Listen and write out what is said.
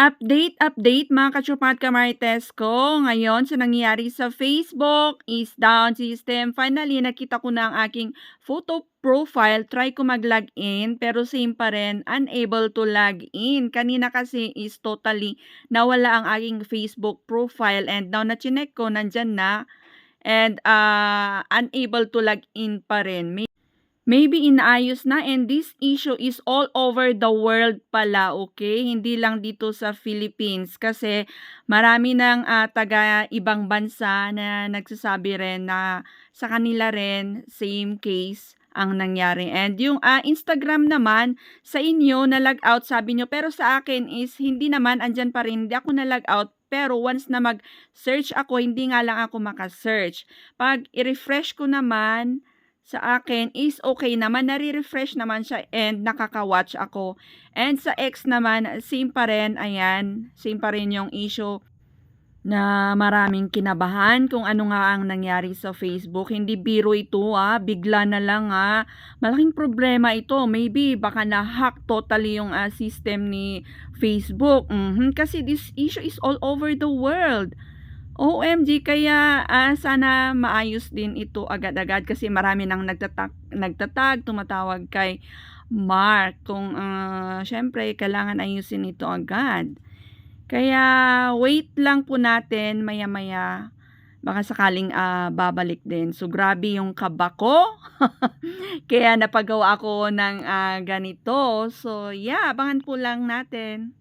Update mga ka-tropa at ka-marites ko. Ngayon sa nangyayari sa Facebook is down system. Finally, nakita ko na ang aking photo profile. Try ko mag-login pero same pa rin, unable to log in. Kanina kasi is totally nawala ang aking Facebook profile and now na chinek ko, nandyan na and unable to log in pa rin. Maybe inaayos na and this issue is all over the world pala, okay? Hindi lang dito sa Philippines kasi marami ng taga ibang bansa na nagsasabi rin na sa kanila rin same case ang nangyari. And yung Instagram naman sa inyo na log out sabi nyo pero sa akin is hindi naman andyan pa rin, hindi ako na log out pero once na mag-search ako, hindi nga lang ako maka-search. Pag i-refresh ko naman sa akin is okay naman, nare-refresh naman siya and nakaka-watch ako. And sa X naman, same pa rin, ayan, same pa rin yung issue na maraming kinabahan kung ano nga ang nangyari sa Facebook. Hindi biro ito bigla na lang malaking problema ito. Maybe baka na-hack totally yung system ni Facebook. Kasi this issue is all over the world. OMG, kaya sana maayos din ito agad-agad kasi marami nang nagtatag, tumatawag kay Mark kung syempre kailangan ayusin ito agad. Kaya wait lang po natin maya-maya baka sakaling babalik din. So grabe yung kaba ko. Kaya napagawa ako ng ganito. So yeah, abangan po lang natin.